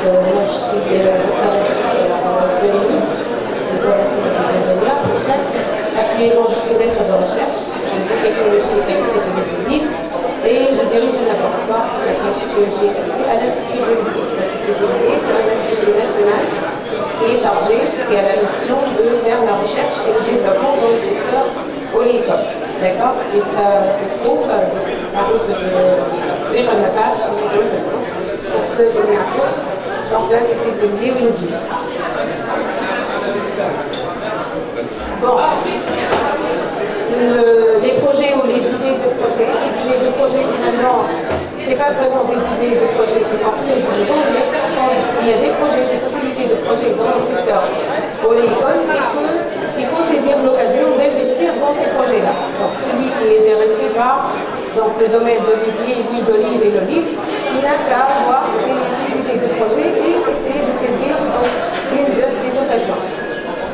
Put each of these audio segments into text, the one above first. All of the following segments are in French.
moi, je suis de l'ENIS, l'école nationale des ingénieurs, de SNEX. Actuellement, je suis maître de recherche en technologie et qualité de l'huile et je dirige un laboratoire qui s'appelle Technologie et qualité à l'Institut de l'huile. L'Institut de l'huile, c'est un institut national qui est chargé, qui a la mission de faire la recherche et le développement dans le secteur oléicole. D'accord? Et ça se trouve à route de Grenada, pour se donner un cours. Donc là, c'était de l'huile. Bon, les projets ou les idées de projet, finalement, ce n'est pas vraiment des idées de projet qui sont très innovantes, mais il y a des projets, des possibilités de projets dans le secteur oléicole et qu'il faut saisir l'occasion d'investir dans ces projets-là. Donc celui qui est intéressé par donc, le domaine de l'huile, l'huile d'olive et l'olive, il n'a qu'à avoir ces idées de projet et essayer de saisir donc, une de ces occasions.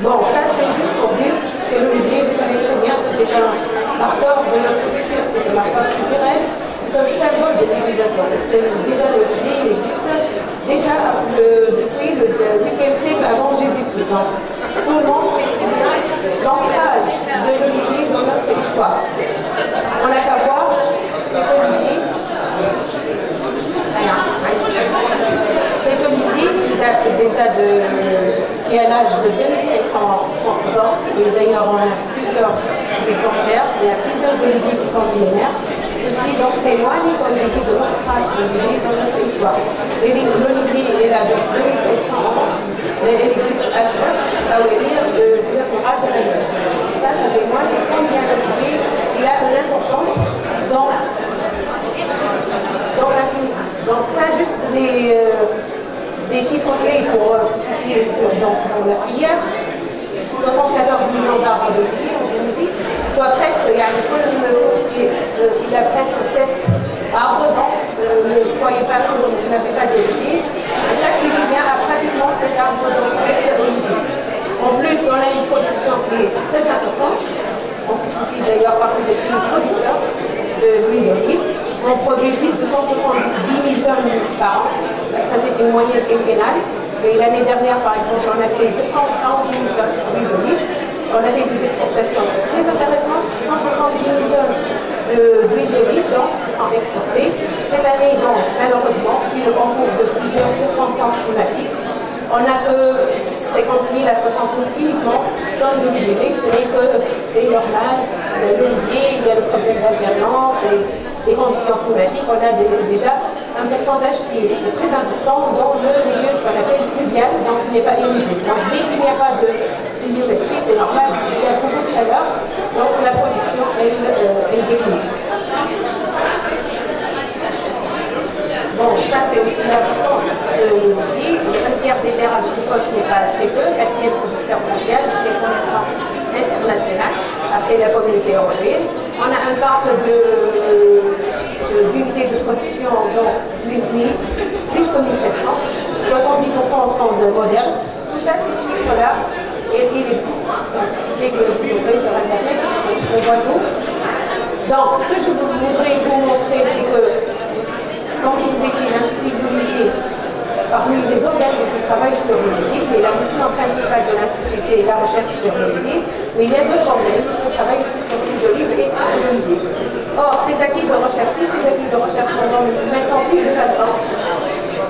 Bon, ça c'est juste pour dire que l'olivier, vous savez très bien que c'est un marqueur de notre culture, c'est un marqueur culturel, c'est un symbole de civilisation. Parce que déjà l'olivier, il existe déjà depuis le 8e siècle avant Jésus-Christ. Donc, tout le monde sait très bien l'ancrage de l'olivier dans notre histoire. On n'a qu'à voir cet olivier. Cet olivier qui date déjà qui est à l'âge de 2500 ans, et d'ailleurs on a plusieurs exemplaires, il y a plusieurs oliviers qui sont millénaires. Ceci donc témoigne, comme j'ai dit, de l'ancrage de l'olivier dans notre histoire. Et l'olivier est là depuis 2500 ans, mais elle existe à Chef, à Ouélir, de Diaspora de la Mer. Ça témoigne combien l'olivier il a une importance dans la Tunisie. Donc ça juste des chiffres clés pour se soutenir sur dans la filière. 74 millions d'arbres d'olivier en Tunisie, soit presque, il y a il a presque 7 arbres, donc ne croyez pas que vous n'avez pas d'olivier. Chaque Tunisien a pratiquement 7 arbres, donc 7 oliviers. En plus, on a une production qui est très importante. On se situe d'ailleurs parmi les pays producteurs de l'huile d'olive. On produit plus de 170 000 tonnes par an. Ça, c'est une moyenne quinquennale. Mais l'année dernière, par exemple, on a fait 240 000 tonnes d'huile d'olive. On a fait des exportations très intéressantes. 170 000 tonnes d'huile d'olive qui sont exportées. Cette année, donc, malheureusement, vu le concours de plusieurs circonstances climatiques, on n'a que 50 000 à 60 000 uniquement tonnes d'huile d'olive. Ce n'est que c'est normal. L'olivier, il y a le problème d'alternance. Les conditions climatiques, on a déjà un pourcentage qui est très important dans le milieu, ce qu'on appelle pluvial, donc il n'est pas humide. Donc dès qu'il n'y a pas de pluviométrie, c'est normal, il y a beaucoup de chaleur, donc la production, elle décline. Bon, ça c'est aussi l'importance de l'olivier. Un tiers des terres agricoles, ce n'est pas très peu, 4e producteur mondial, 6e producteur international, après la communauté européenne. On a un parc d'unités de production, donc plus que 1700, 70% sont modernes. Tout ça, ces chiffres-là, il existe. Donc, dès que vous ouvrez sur Internet, on voit tout. Donc, ce que je voudrais vous montrer, c'est que, comme je vous ai dit, l'Institut de l'olivier, parmi les organismes qui travaillent sur l'olivier, mais la mission principale de l'Institut, c'est la recherche sur l'olivier, mais il y a d'autres organismes qui travaillent aussi sur l'huile d'olive et sur l'olivier. Or, ces acquis de recherche, tous ces acquis de recherche pendant maintenant plus de 20 ans,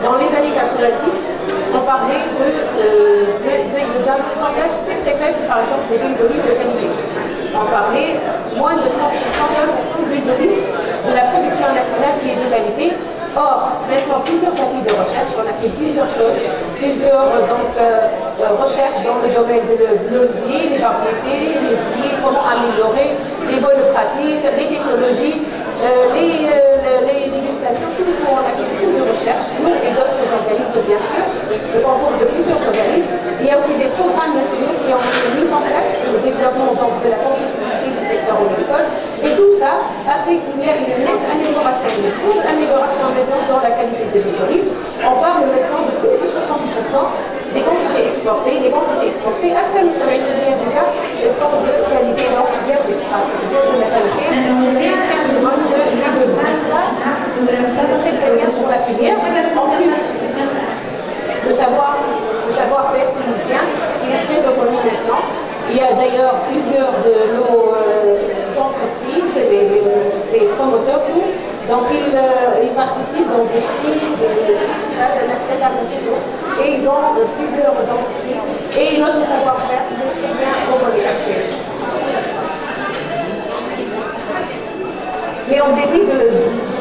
dans les années 90, on parlait d'un pourcentage très très faible, par exemple, de l'huile d'olive de qualité. On parlait moins de 30%, 20% de l'huile d'olive de la production nationale qui est de qualité. Or, maintenant, plusieurs acquis de recherche, on a fait plusieurs choses, plusieurs recherches dans le domaine de l'olivier, les variétés, les huiles, comment améliorer les bonnes pratiques, les technologies, les dégustations, tout le monde. On a fait beaucoup de recherches, nous et d'autres organismes, bien sûr, le concours de plusieurs organismes. Il y a aussi des programmes nationaux qui ont été mis en place pour le développement donc, de la compétitivité du secteur oléicole. Et tout ça a fait qu'il y a une nette amélioration, une forte amélioration maintenant dans la qualité de l'huile d'olive. On parle maintenant de plus de 70% des quantités exportées. Les quantités exportées, après nous savons bien déjà, elles sont de qualité, donc vierge extra, c'est-à-dire de la qualité et très bonne de l'huile d'olive. Ça, très très bien pour la filière. En plus, d'ailleurs plusieurs de nos entreprises, les promoteurs, tout. Donc ils participent dans des prix, de l'aspect international, et ils ont plusieurs entreprises et notre savoir-faire est très bien homologué actuellement. Mais en dépit de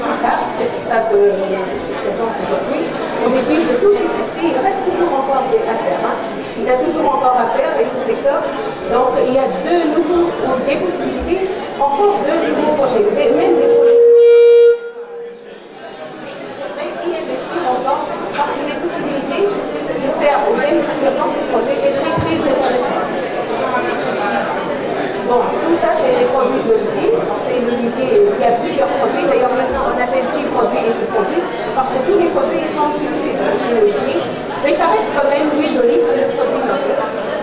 tout ça, c'est pour ça que je suis présente aujourd'hui, en dépit de tous ces succès, il reste toujours encore à faire. Hein. Il y a toujours encore à faire avec le secteur. Donc il y a des possibilités, encore de nouveaux projets, même des projets. Mais il faudrait y investir encore parce que les possibilités de faire ou d'investir dans ce projet est très très intéressante. Bon, tout ça, c'est les produits de l'olivier. C'est l'olivier, il y a plusieurs produits. D'ailleurs, maintenant, on appelle les produits et sous-produits parce que tous les produits sont utilisés chez l'olivier. Mais ça reste quand même l'huile d'olive, c'est le produit noble.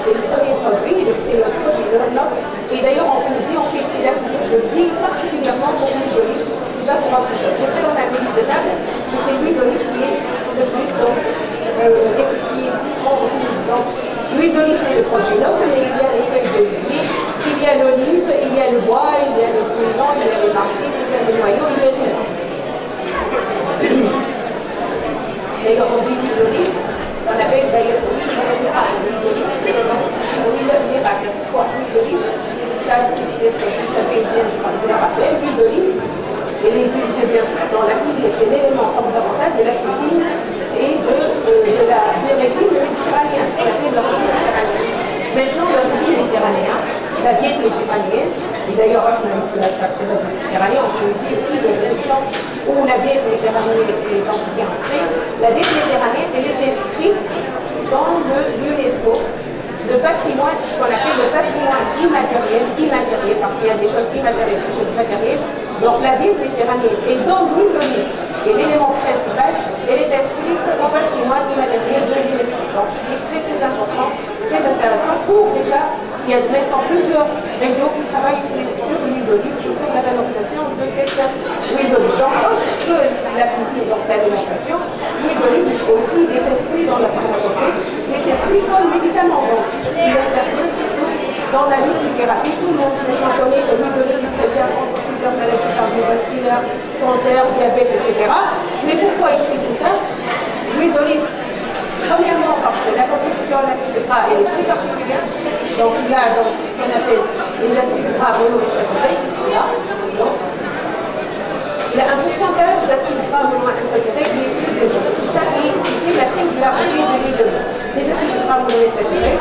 C'est le premier produit, c'est le produit noble. Et d'ailleurs, en Tunisie, on fait ici la l'huile d'olive, particulièrement pour l'huile d'olive. C'est pas pour autre chose. C'est vrai, on a l'huile de table, mais c'est l'huile d'olive qui est le plus, donc, qui est ici en Tunisie. Donc, l'huile d'olive, c'est le produit noble, mais il y a les feuilles d'olivier. Il y a l'olive, il y a le bois, il y a le pruneau, il y a les marchés, il y a le noyau, il y a tout. D'ailleurs, on dit l'huile d'olive, on appelle d'ailleurs l'huile miracle. L'huile d'olive, c'est l'huile miracle. Pourquoi l'huile d'olive? Ça, fait bien, je crois, c'est la Raphaël. L'huile d'olive, elle est utilisée bien sûr dans la cuisine. C'est l'élément fondamental de la cuisine et du régime méditerranéen, ce qu'on appelle le régime méditerranéen. Maintenant, le régime méditerranéen, la diète méditerranéenne, et d'ailleurs, on a ici la c'est la Méditerranée, en Tunisie aussi, il y a des champs où la diète méditerranéenne est en bien entrée. La diète méditerranéenne, elle est inscrite dans l'UNESCO, le patrimoine, ce qu'on appelle le patrimoine immatériel, parce qu'il y a des choses immatérielles, des choses matérielles. Donc la diète méditerranéenne est dans l'huile d'olive, et l'élément principal, elle est inscrite au patrimoine immatériel de l'UNESCO. Donc ce qui est très très important, très intéressant pour déjà. Il y a maintenant plusieurs réseaux qui travaillent sur l'huile d'olive et sur la valorisation de cette huile d'olive. Donc, autre que la cuisine, donc l'alimentation, l'huile d'olive aussi est inscrite dans la pharmacopée, il est inscrit comme médicament. Donc, il intervient surtout dans la musculothérapie. Tout le monde maintenant connaît que l'huile d'olive prévient contre plusieurs maladies cardiovasculaires, cancer, diabète, etc. Mais pourquoi il fait tout ça? L'huile d'olive, premièrement, parce que la composition en acide gras est très particulière. Donc il a donc, ce qu'on appelle les acides gras monoinsaturés qui sont là. Donc, il a un pourcentage d'acides gras monoinsaturés qui est plus élevé. C'est ça qui fait la singularité de l'huile d'olive. Les acides gras monoinsaturés,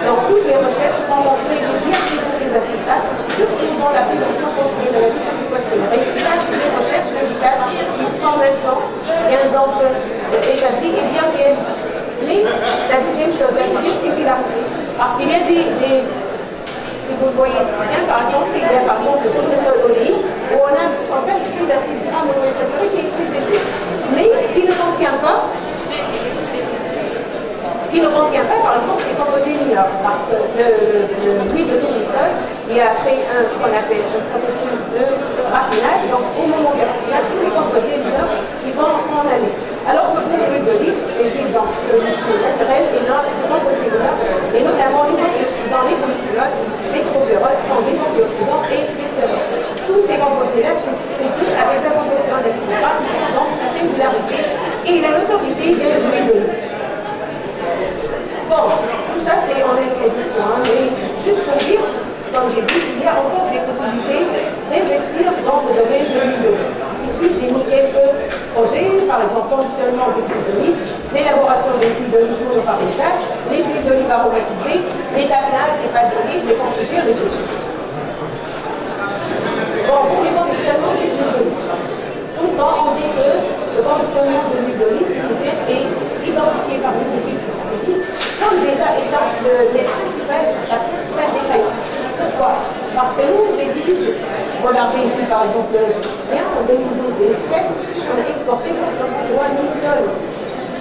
donc toutes les recherches ont montré les bienfaits de ces acides-là, surtout dans la prévention contre les maladies cardiovasculaires. Et ça, c'est des recherches médicales qui sont maintenant bien donc établies et bien réalisées. Mais la deuxième chose, la deuxième singularité, parce qu'il y a si vous le voyez ici bien, par exemple, il y a par exemple le tournesol d'olive, où on a un pourcentage aussi d'acide gras monoinsaturé qui est très élevé, mais qui ne contient pas, par exemple, ces composés mineurs, parce que l'huile de tournesol, il y a après ce qu'on appelle un processus de raffinage, donc au moment du raffinage, tous les composés mineurs, ils vont s'en aller. Alors que pour l'huile d'olive, c'est juste dans le naturel et non le composé mineur, et notamment les antioxydants, les polyphénols, les trophérols sont des antioxydants et les stérols. Tous ces composés-là, c'est tout avec la composition d'acide gras, donc la singularité et la notoriété de l'huile d'olive. Bon, tout ça c'est en introduction, hein, mais juste pour dire, comme j'ai dit, il y a encore des possibilités d'investir dans le domaine de l'huile d'olive. Ici, j'ai mis quelques projets, par exemple, conditionnement des huiles d'olive, l'élaboration des huiles d'olive monoparentales, les huiles d'olive aromatisées, les tapenades, les pâtes d'olive, les confitures, les d'olive. Bon, pour les conditionnements des huiles d'olive, tout le temps, on dit que le conditionnement de l'huile d'olive est identifié par les études stratégiques comme déjà étant la principale défaillance. Pourquoi? Parce que nous, j'ai dit, regardez ici par exemple, en 2012-2013, on a exporté 163 000 tonnes.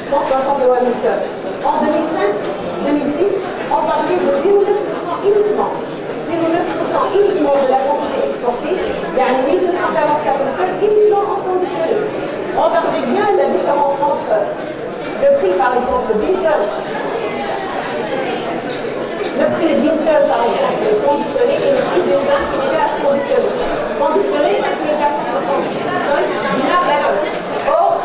163 000 tonnes. En 2005-2006, on parlait de 0,9% uniquement. 0,9% uniquement de la quantité exportée, il y a 1244 tonnes uniquement en conditionné. Regardez bien la différence entre le prix, par exemple, d'une tonne. Le pris le directeur, par exemple, conditionné, et le prix de vin qui était conditionné. Conditionné, ça fait le cas 170 dinars la tonne. Or,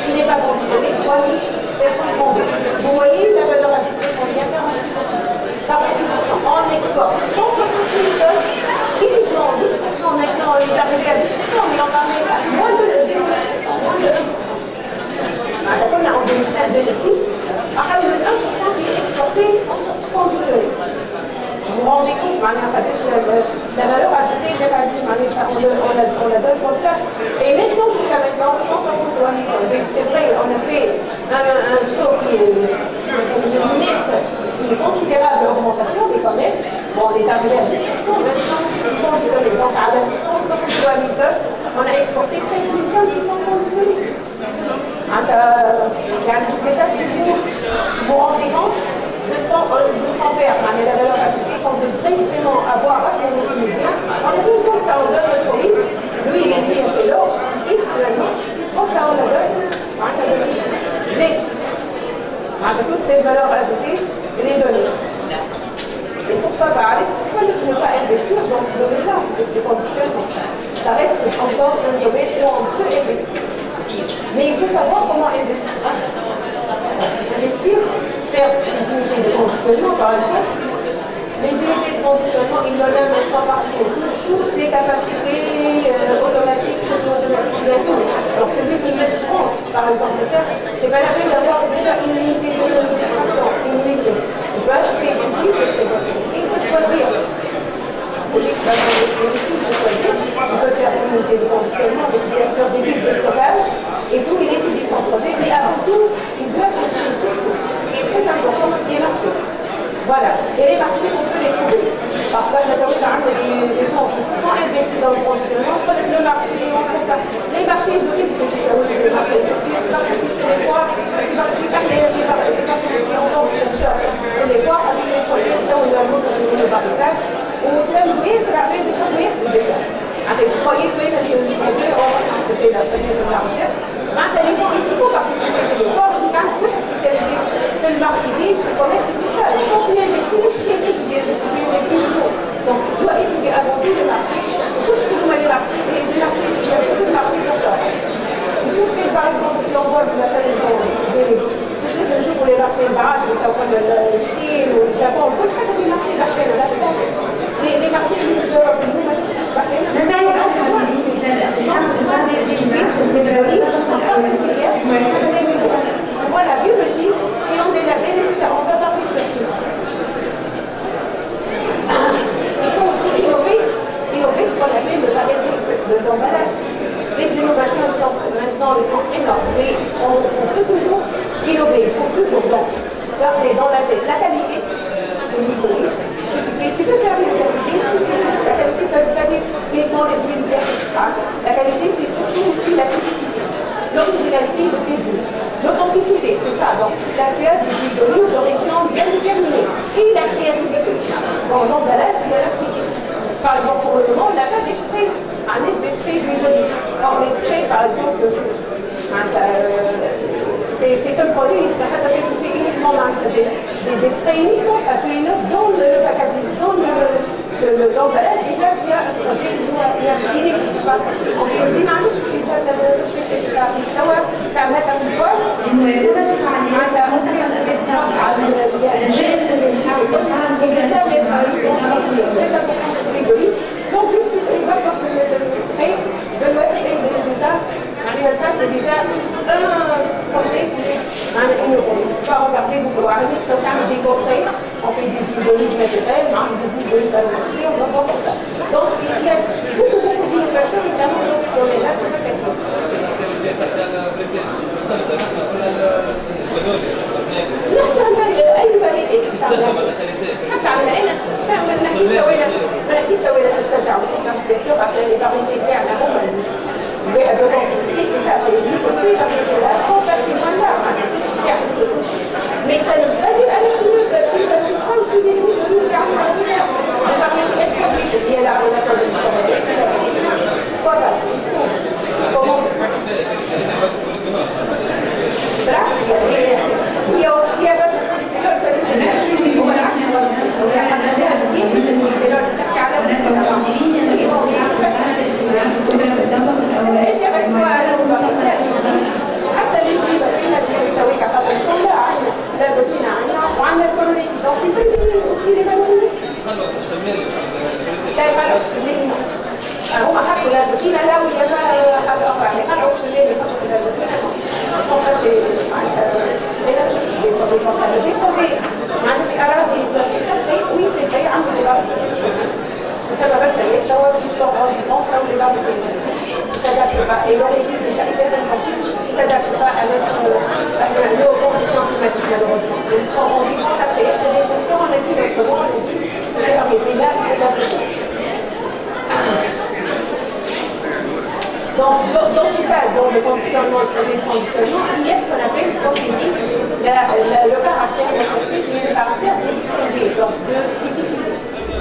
il n'est pas conditionné, 3732. Vous voyez la valeur ajoutée, combien? 46%. 46%. On exporte 160 000 tonnes, uniquement 10% maintenant, on est arrivé à 10%, mais on va arriver à moins de 0,1%, moins de 1%. On a en 2005-2006, à 1% qui est exporté conditionné. Vous vous rendez compte, la valeur ajoutée n'est pas due, on la donne comme ça. Et maintenant, jusqu'à maintenant, 163 000 tonnes. C'est vrai, on a fait un saut qui est une considérable augmentation, mais quand même, bon, on est arrivé à 10%, maintenant, conditionné. Donc, à 163 000 tonnes, on a exporté 13 000 tonnes qui sont conditionnées. Je ne sais pas si vous vous rendez compte de ce qu'on fait à la valeur ajoutée qu'on devrait vraiment avoir à ce Tunisien. On a vu comme ça, on donne le solide, lui il est lié à ses lots, et finalement, comme ça on la donne, on a de riche. Toute cette valeur ajoutée, les données. Et pourquoi ne pas investir dans ce domaine-là, de conditionnement? Ça reste encore un domaine où on peut investir. Mais il faut savoir comment investir. Investir, faire des unités de conditionnement, par exemple. Les unités de conditionnement, il y en a maintenant partout. Toutes les capacités automatiques, semi-automatiques, il y a tout. Alors, celui qui vient de France, par exemple, le faire, c'est pas la peine d'avoir déjà une unité d'extraction, une unité. Il peut acheter des unités, il peut choisir. Celui qui va s'investir ici, il peut choisir. Il peut faire une unité de conditionnement avec bien sûr des bits de stockage. Et tout, il étudie son projet, mais avant tout, il doit chercher surtout, ce qui est très important, les marchés. Voilà. Et les marchés, on peut les trouver. Parce que j'ai des gens qui sont investis dans le conditionnement, le marché, on ne trouve pas. Les marchés ésotiques, comme j'ai dit, les marchés ésotiques, je participe des fois, je participe à l'énergie, j'ai participé en tant que chercheur. Et les fois, avec les projets, où il y a le barricade, où même, oui, c'est la paix de faire déjà. Avec vous voyez, on faisait la recherche. Les gens, il faut participer à des fois, c'est quand même spécialisé dans le marketing, le commerce et tout ça. Et quand tu investis, je suis investi tout. Donc, tu dois étudier avant tout le marché, juste pour les marchés, et des marchés, il y a beaucoup de marchés pour toi. Par exemple, si on voit que la famille, je joue pour les marchés baraques, comme le Chine ou le Japon, on peut faire des marchés partenaires, la France. Les marchés de l'Europe, nous, moi, je suis partenaire. Ils ont besoin des livres qui sont particuliers, on voit la biologie et on est la bénéfice, on va parler sur tout ça. Il faut aussi innover ce qu'on appelle le packaging de l'emballage. Les innovations maintenant sont énormes, mais on peut toujours innover, il faut toujours garder dans la tête la qualité de l'huile. Tu peux faire une qualité, la qualité ça ne veut pas dire uniquement les huiles vertes extra. La qualité c'est surtout aussi la typicité, l'originalité de tes huiles, l'authenticité, c'est ça. Donc là tu as des huiles d'olive d'origine bien déterminée et la créativité. Dans l'emballage, il y a la créativité. Par exemple, pour le moment, on n'a pas d'esprit, un esprit d'huile d'olive. Or, l'esprit, par exemple, c'est un produit, il s'arrête avec uniquement des sprays uniquement, ça tu innoves dans le packaging, dans l'emballage. Déjà, il y a un projet qui n'existe pas. En cuisine, je fais des stocks, donc juste il va voir que le spray de l'OFP déjà, ça c'est déjà un projet qui est innovant. Il faut pas regarder beaucoup à le stockage des coffrets, on fait des huiles d'olive naturelles, des huiles d'olive aromatisées, on va voir comme ça. Donc il y a beaucoup d'innovations, notamment dans ce domaine-là de packaging. أي validé حتى على يستوي الشجع والشجع سبيسيو après les variétés تاعنا هما l'authenticité c'est ça, c'est aussi la variété là, je pense que mais ça ne veut pas dire que tu ne valorises pas aussi des huiles d'olive la variété introduite qui est là, on a pas de voilà, comment بالعكس هي باش بالعكس لا يقالوا في المدينة هما حطوا المدينة لا ويا ما حاجة أخرى ما يقالوا في المدينة يحطوا في المدينة bon ça c'est لأن مش دي بروجي comme ça des projets معناتها في أراضي في كل شيء oui c'est vrai عندهم les bases فما بالش يستوى يستوى donc là où les bases ils s'adaptent pas et l'origine déjà hyper sensible ils s'adaptent pas à nos conditions climatiques malheureusement ils se sont rendus compte après que les solutions on a dit autrement on a dit c'est arrêté là ils s'adaptent pas. Donc, dans tout ça, dans le conditionnement, le projet de conditionnement, il y a ce qu'on appelle, comme je dis, le caractère recherché qui est le caractère de distinguer, donc de typicité.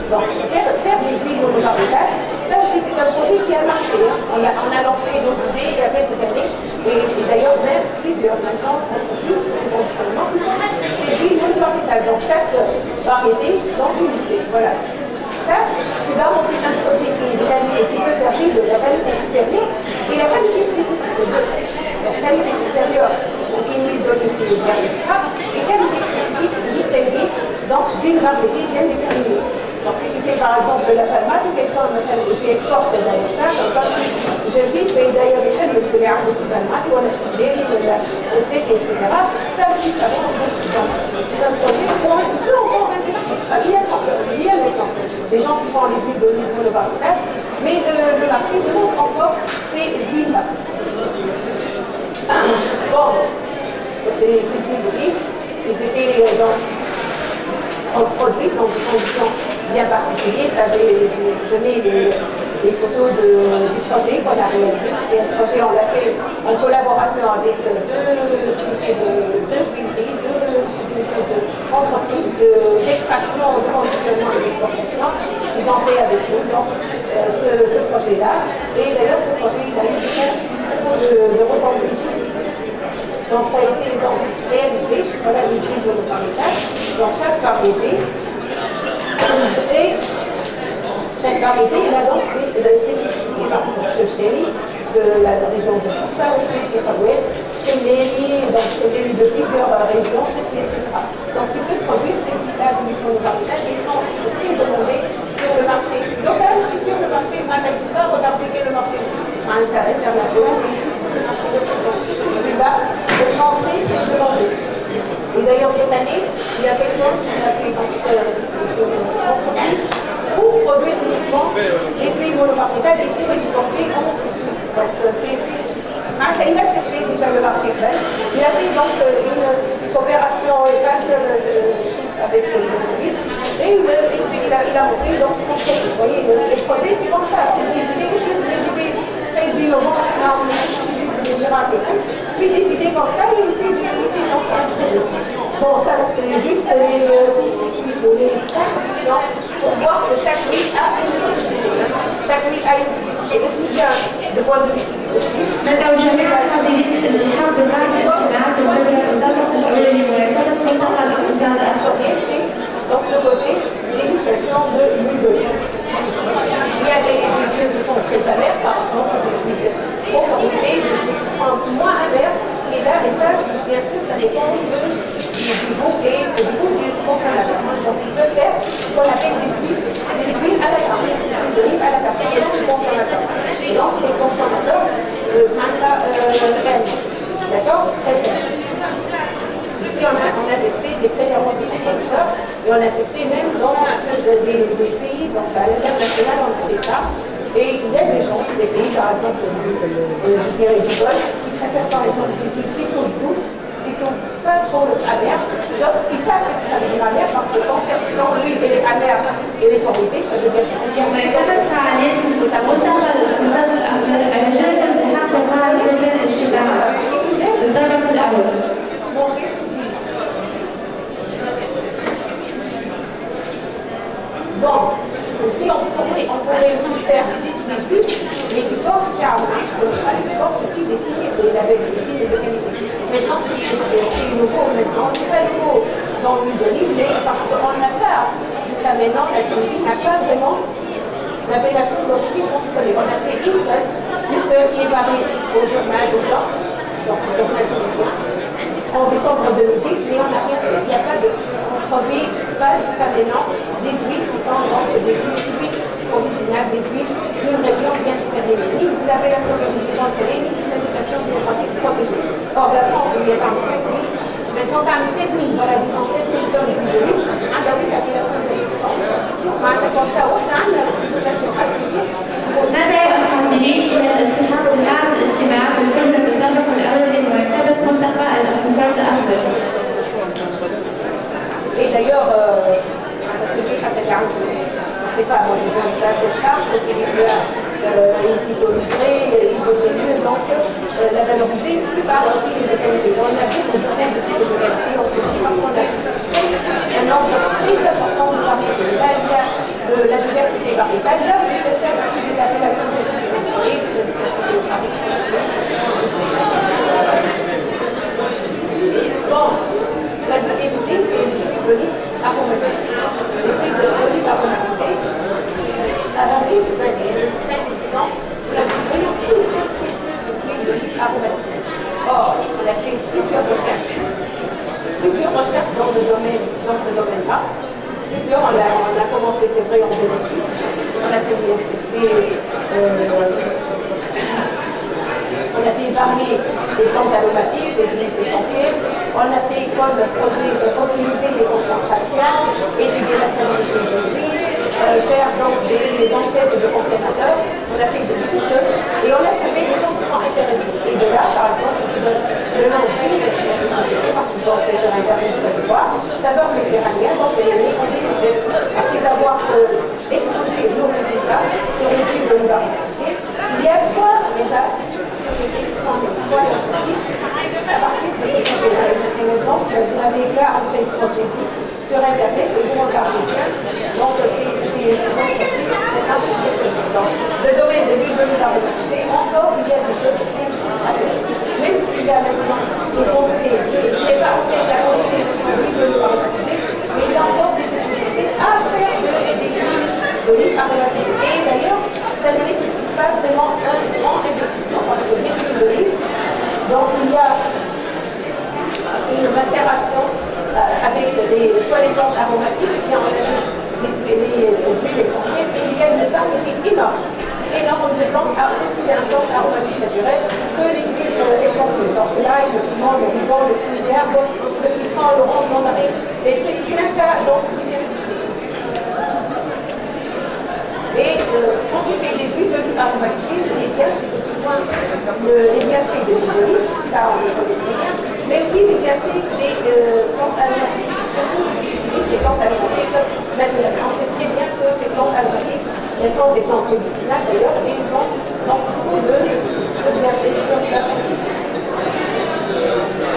Donc, faire des huiles monovaritales, ça aussi c'est un projet qui a marché. On a lancé nos idées il y a quelques années, et d'ailleurs même plusieurs maintenant, plus de conditionnement, c'est huiles monovaritales. Donc, chaque variété dans une idée. Voilà. Ça, tu dois monter un produit qui est de qualité, tu peux faire de la qualité supérieure et la qualité spécifique. Donc, qualité supérieure, donc une huile d'olive qui est bien extra, et qualité spécifique distinguée d'une variété bien déterminée. Donc, si tu fais par exemple de la salmate, quelqu'un qui exporte d'ailleurs ça, comme ça, je dis, c'est d'ailleurs les chaînes de la salmate, ou la choubléry, le steak, etc. Ça aussi, ça va. Donc, c'est un projet où on peut encore investir. Il y a le temps. Les gens qui font les huiles d'olive pour le variétal, mais le marché trouve encore ces huiles-là. Bon, ces huiles d'olive, ils étaient produits dans des conditions bien particulières. Ça, je mets les photos du projet qu'on a réalisé. C'était un projet, on l'a fait en collaboration avec deux entreprises d'extraction, de conditionnement et d'exportation. Ils ont fait avec nous donc, ce projet-là. Et d'ailleurs, ce projet, il a eu beaucoup de retombées positives. Donc, ça a été donc, réalisé, voilà les huiles de variétales, donc chaque variété. Et chaque variété, elle a donc ses spécificités. Par exemple, Chefcheli, de la région de Foussa, aussi, Kéraouet, Chemléry, donc Chemléry de plusieurs régions, etc. Donc, tu peux produire ces huiles-là de micro-variétales et ils sont très demandés sur le marché local et sur le marché international. Regardez quel est le marché international et ici sur le marché local. Donc, ces huiles-là sont très demandés. Et d'ailleurs, cette année, il y a quelqu'un qui a fait entreprise pour produire uniquement des huiles monovaritales et pour exporter en Suisse. Donc, il a cherché déjà le marché belge. Il a fait donc une coopération partnership avec les Suisses et il a montré donc son projet. Vous voyez, les projets, c'est comme ça. Les idées, des idées très innovantes, des miracles. Puis des idées comme ça, il fait donc un projet. Bon, ça, c'est juste les fiches techniques ou les institutions pour voir que chaque huile a une spécificité. Chaque huile a une spécificité aussi bien de point de vue physique. لو جميع هذه الاجتماع بمعنى الاجتماع donc le côté dégustation de l'huile d'olive. Il y a des huiles qui sont très amères, par exemple, des huiles conformées, des huiles qui sont moins amères. Et là, et ça, bien sûr, ça dépend du goût et du goût du consommateur. Donc, tu peux faire ce qu'on appelle des huiles à la carte, des huiles d'olive à la carte, selon le consommateur. Et donc, les consommateurs aiment. D'accord? Très bien. Ici, on a testé des préférences des consommateurs et on a testé même dans des pays, donc à l'international, on a fait ça. Et il y a des gens, des pays, par exemple, je dirais du Golfe, qui préfèrent par exemple des huiles plutôt douces, plutôt pas trop amères. D'autres qui savent ce que ça veut dire amère, parce que quand l'huile est amère et les formidée, ça devient entièrement bon, aussi on pourrait aussi faire des suites, mais qui portent ça qui portent aussi des signes, avec des signes de qualité. Maintenant, c'est nouveau maintenant, c'est pas nouveau dans l'huile d'olive, mais parce qu'on n'a pas, jusqu'à maintenant, la Tunisie n'a pas vraiment l'appellation d'origine contrôlée. On a fait une seule qui est parue au journal de Georges, donc au journal de en décembre 2010, mais on n'a rien fait. Il n'y a pas de produit, pas jusqu'à maintenant, des huiles qui sont donc des huiles typiques pour sais pas, moi je donne ça à ces charges, c'est qu'il y a une phytolivrée, il vaut mieux donc la valoriser, c'est par un signe de qualité. On a vu le domaine de cycle de qualité, on peut dire parce qu'on a un nombre très important de variétés. Là, il y a la diversité variétale. Là, je vais faire aussi des appellations géographiques, des appellations géographiques. Bon, la deuxième idée, c'est les huiles d'olive aromatisées. Les huiles d'olive aromatisées, avant quelques années, 5 ou 6 ans, on a vu vraiment tout le temps d'huile d'olive aromatisée. Or, on a fait plusieurs recherches dans ce domaine-là. Plusieurs, on a commencé, c'est vrai, en 2006. On a fait varier les plantes aromatiques, les huiles essentielles. On a fait comme projet optimiser les concentrations, étudier la stabilité des huiles, faire donc des enquêtes de consommateurs. On a fait beaucoup de choses et on a trouvé des gens qui sont intéressés. Et de là, par exemple, le nom d'huile, parce qu'ils ont fait sur Internet, vous allez voir, saveur méditerranéenne, donc elle est née en 2007. Après avoir exposé nos résultats sur les huiles de l'université, il y a déjà sociétés qui sont trois entreprises à partir de ce projet-là. Et maintenant, vous avez qu'à entrer le projet sur Internet et vous regardez bien. Donc, c'est dans le domaine de l'huile d'olive aromatisée, encore il y a des choses aussi à faire. Même s'il y a maintenant des quantités, je n'ai pas en tête la quantité de l'huile d'olive aromatisée, mais il y a encore des possibilités à faire des huiles d'olive aromatisées. Et d'ailleurs, ça ne nécessite pas vraiment un grand investissement parce que les huiles d'olive, donc il y a une macération avec soit les plantes aromatiques, bien on ajoute les huiles essentielles, et il y a une variété énorme de plantes, aussi bien les plantes aromatiques naturelles que les huiles essentielles. Donc l'ail, le piment, le ruban, le fruit d'herbe, le citron, l'orange, le mandarin, les fruits du nectar, donc diversifiés. Et quand on fait des huiles d'olive aromatisées, ce qui est bien, c'est que tu vois les bienfaits de l'huile d'olive, ça on le connaît très bien, mais aussi les bienfaits des plantes aromatiques. Surtout ceux qui utilisent des plantes aromatiques naturelles. On sait très bien que ces plantes aromatiques, elles sont des plantes médicinales d'ailleurs, et ils ont donc beaucoup de bienfaits sur la santé.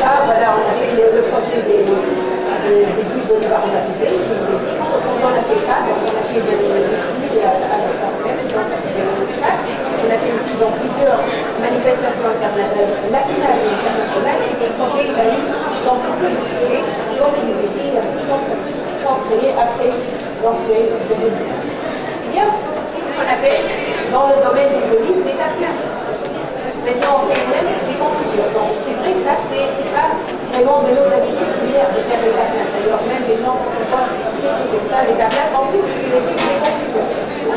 Là, voilà, on a fait le projet des huiles d'olive aromatisées, je vous ai dit. On a fait ça, donc on a fait aussi à la on a fait aussi dans plusieurs manifestations nationales et internationales, et ce projet il a eu dans beaucoup de sujets, comme je vous ai dit, il y a beaucoup d'entreprises qui sont créées après, donc c'est il y a aussi ce qu'on appelle dans le domaine des olives des tableurs. Maintenant on fait même des confitures, donc c'est vrai que ça c'est pas vraiment de nos habitudes primaires de faire des tableurs. D'ailleurs même les gens quand on voit qu'est-ce que c'est que ça, les tableurs, en plus il les fait des confitures.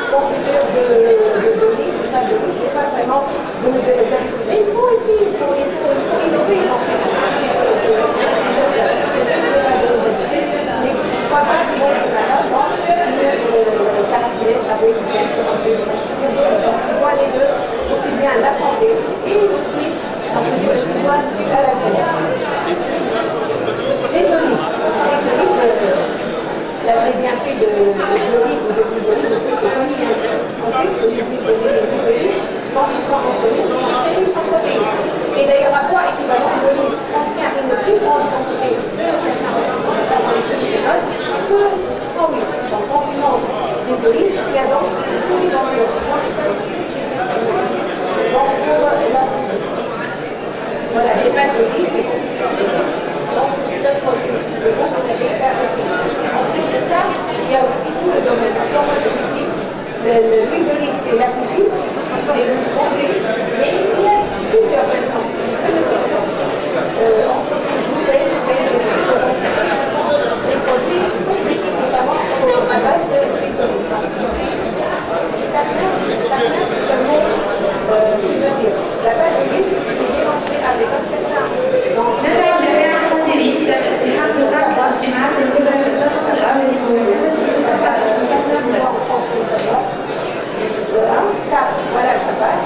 Confitures d'olive, de table d'olive, c'est pas vraiment de nos habitudes. Mais il faut essayer, il faut innover dans ces choses-là. C'est plus de nos habitudes. Mais pourquoi pas du bon chocolat dans une tartinette avec bien sûr un peu de confiture. Donc tu vois les deux, aussi bien la santé et aussi en plus tu vois à la vie. Les olives. Les bienfaits de l'olive ou de l'huile d'olive aussi, c'est connu. En plus, les huiles d'olive et les olives, quand ils sont consommés, ils sont très riches en protéines. Et d'ailleurs, à quoi équivalent l'olive contient une plus grande quantité de certains antioxydants que son huile. Donc, quand on mange des olives, il y a donc tous les antioxydants et ça, c'est donc pour la santé. Voilà, les pâtes d'olive, les confitures d'olive. Donc, c'est notre projet aussi de bon, on a des cas aussi. En plus de ça, il y a aussi tout le domaine. Comme je vous dis, l'huile d'olive, c'est la cuisine, c'est le manger, mais il y a plusieurs maintenant. On se trouve des produits cosmétiques, notamment à base de l'huile d'olive. La pâte, c'est un mot qui veut dire la pâte d'olive est mélangée avec un certain. Voilà, la pâte.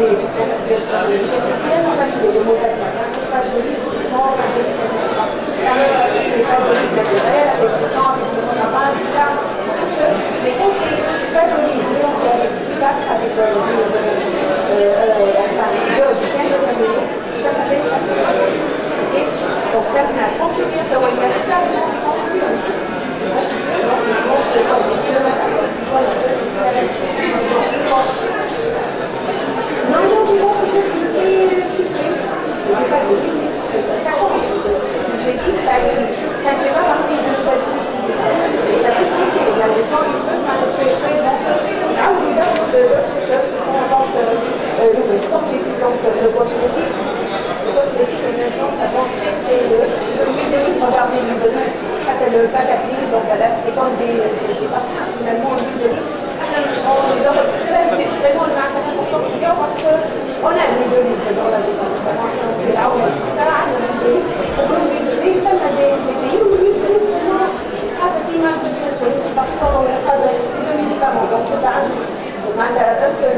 des pourcentages de calories. Et c'est bien normalisé, le mot d'asthme. Les pâtes d'olive, typiquement, les pâtes d'olive naturelles, avec le temps, avec le romarin, tout ça, beaucoup de choses. Mais quand c'est pâtes d'olive mélangées avec du sucre, avec du beurre, bien de calories, ça s'appelle pâte d'olive. Donc, là, on a 38 000 calories. Il y a tout là, on a 38 000 aussi. Non, non, du coup, c'est sucré, pas d'olive, mais sucré. Ça change. Je vous ai dit que ça ne fait pas partie de notre vie. Et ça peut switcher. Il y a des gens qui peuvent switcher. Donc, là, on lui donne d'autres choses qui sont en vente nouvelles. Donc, le cosmétique. Le cosmétique, maintenant, ça vend très l'huile d'olive. Regardez l'huile d'olive. Le packaging, donc là, c'est comme des parfums, finalement, l'huile d'olive. On le retrouve vraiment le marque important parce qu'on a l'huile d'olive dans la maison. On fait là, on a tout ça, on a l'huile d'olive. On peut l'huile d'olive, on a des pays où l'huile d'olive, c'est vraiment حاجة كيما parfois c'est deux médicaments. Donc, on a un seul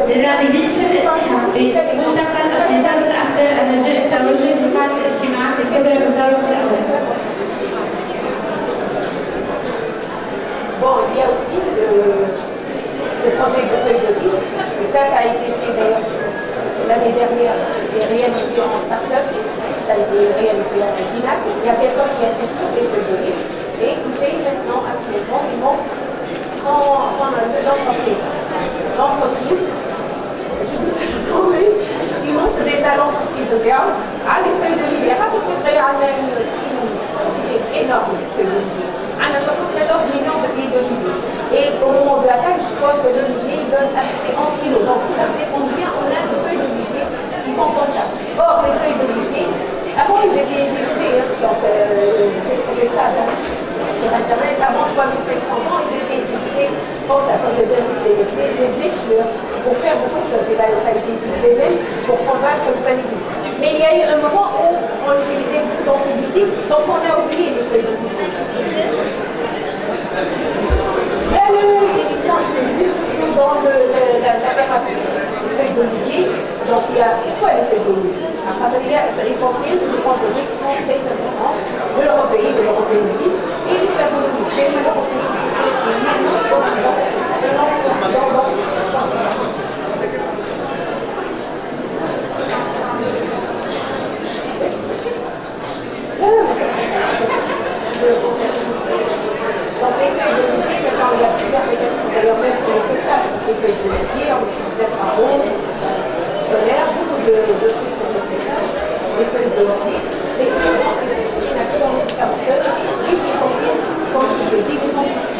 للراغبين في الالتحاق بمنتقل اقتصاد الأخضر الرجاء التوجه لقاعة الاجتماع في الكبرى بالدور الأول. Bon, il y a aussi le projet de feuille d'olive. Et ça a été fait d'ailleurs l'année dernière et réalisé en start-up. Ça a été réalisé en FINAC. Il y a quelqu'un qui a fait sur les feuilles d'olive et qui fait maintenant actuellement, il monte l'entreprise. L'entreprise, je dis non, mais il monte déjà l'entreprise. Regarde, les feuilles d'olive, il y a pas pour se créer une quantité énorme de feuilles d'olive. On a 74 millions de pieds d'olivier. Et au moment de la taille, je crois que l'olivier donne à peu près 11 kilos. Donc, vous savez combien on a de feuilles d'olivier qui composent ça. Or, les feuilles d'olivier, avant, ils étaient utilisés. Donc, j'ai trouvé ça sur Internet. Avant 3500 ans, ils étaient utilisés comme ça, pour des blessures, pour faire beaucoup de choses. Et là, ça a été utilisé même pour combattre le paludisme. Mais il y a eu un moment où on utilisait beaucoup d'antibiotiques, donc on a oublié les feuilles d'olivier. Là, ils sont utilisés surtout dans la thérapie. Les feuilles d'olivier, donc il y a quoi les feuilles d'olivier? Il y a les contiennent des composés qui sont très importants de l'européen ici, et les flavonoïdes. C'est l'européen ici, maintenant l'Occident. Donc les feuilles d'olivier, maintenant il y a plusieurs mécanismes, d'ailleurs même pour les séchages, parce que les feuilles d'olivier, on utilise l'infrarouge, solaire, beaucoup de trucs pour le séchage, les feuilles d'olivier. Les feuilles ont une action médicamenteuse et qui contiennent, comme je vous ai dit, des antibiotiques.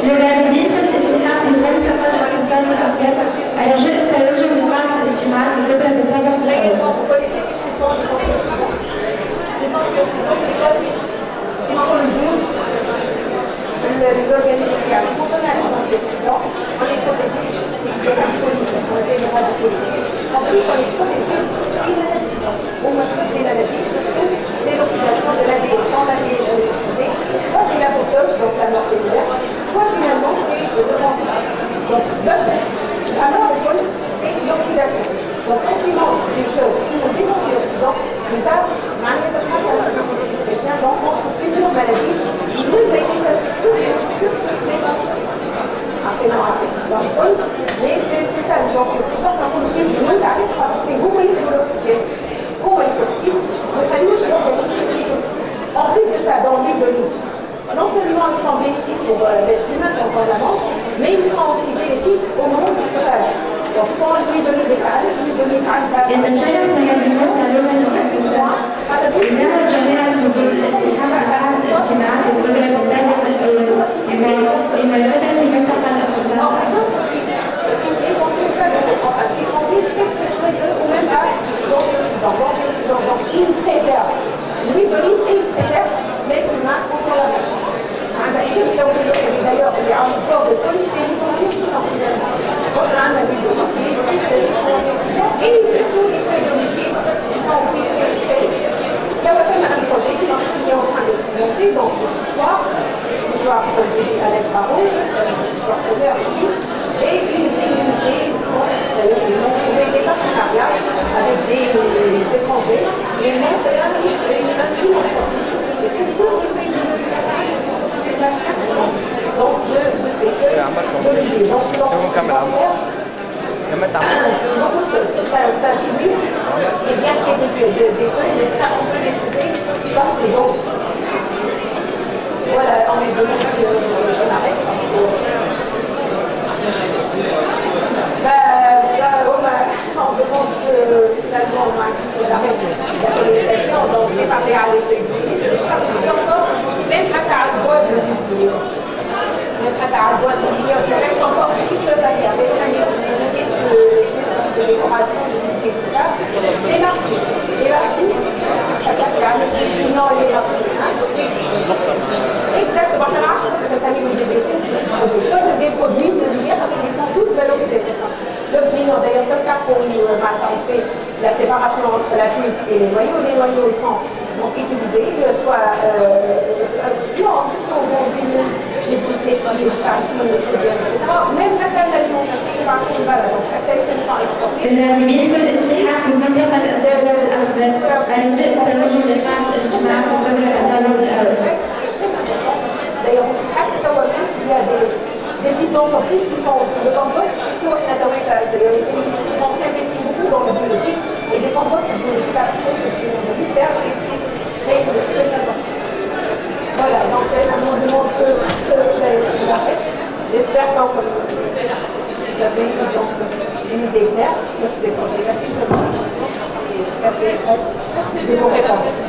للراغبين في الالتحاق بمنتقل اقتصاد الأخضر الرجاء التوجه لقاعة الاجتماع في الكبرى بالدور الأول. Vous connaissez ce que sont les antioxydants? Les antioxydants, c'est comme le jour. L'organisme qui a quand on a les antioxydants, on est protégé des radicaux, on est des radicaux. En plus, on est protégé de tout ce qui est maladie. Au moins, ce qui est maladie, c'est l'oxydation de l'ADN. Quand l'ADN est oxydé, soit c'est l'apoptose, donc la mort cellulaire, soit finalement c'est le cancer. Donc, SBUP, la mort au col, c'est l'oxydation. Donc, quand tu manges des choses qui ont des antioxydants, déjà, donc contre plusieurs maladies, nous mais c'est ça les antioxydants quand on utilise du monde c'est vous voyez de l'oxygène comment il s'oxyde en plus de ça dans l'huile d'olive non seulement ils sont bénéfiques pour l'être humain quand on la mange mais ils sont aussi bénéfiques au moment du stockage donc quand l'huile d'olive est à l'huile d'olive إنها جميع الحدود التي حقق أحد الاجتماع بالكبرى بالدور الأول لما يفسد في منطقة الاقتصاد. Donc, il préserve. L'huile d'olive, il préserve l'être humain contre la mort. D'ailleurs, il y a un corps de police et les antioxydants finalement. Donc, l'huile d'olive, il est très riche en antioxydants et surtout les feuilles d'olive. beaucoup de choses. Ça gibue, et bien qu'il y ait des feuilles, mais ça, on peut les trouver. C'est bon. Voilà, en mes deux je m'arrête parce que. On demande finalement que j'arrête la communication, donc j'ai parlé à l'effectif. Je me suis encore, même à Caravoine, il reste encore beaucoup de choses à dire. Avec un ministre de décoration, de musée, tout ça. Les marchés, non, les marchés. Exactement, le marché, c'est que ça met des déchets, c'est des produits de lumière parce qu'ils sont tous valorisés. Le vino, d'ailleurs, le cas pour nous, on fait la séparation entre la pulpe et les noyaux. Les noyaux, ils sont utilisés, soit ensuite, on combine les boules pétries, les charcuteries, les chaudières, etc. Même la table d'alimentation, par contre, voilà, donc telles qu'elles sont exportées. بالنسبة للإسحاق في منطقة الأسباب الأخضر أرجاء التوجه لقاعة الاجتماع قبل الضرورة الأول. D'ailleurs, il y a des petites entreprises qui font aussi le compost, surtout ils vont s'investir beaucoup dans le biologique et des composts biologiques appliqués que du cerf, c'est aussi très important. Voilà, donc on demande que j'arrête. J'espère que vous avez une idée claire sur ces projets. Merci de vos réponses.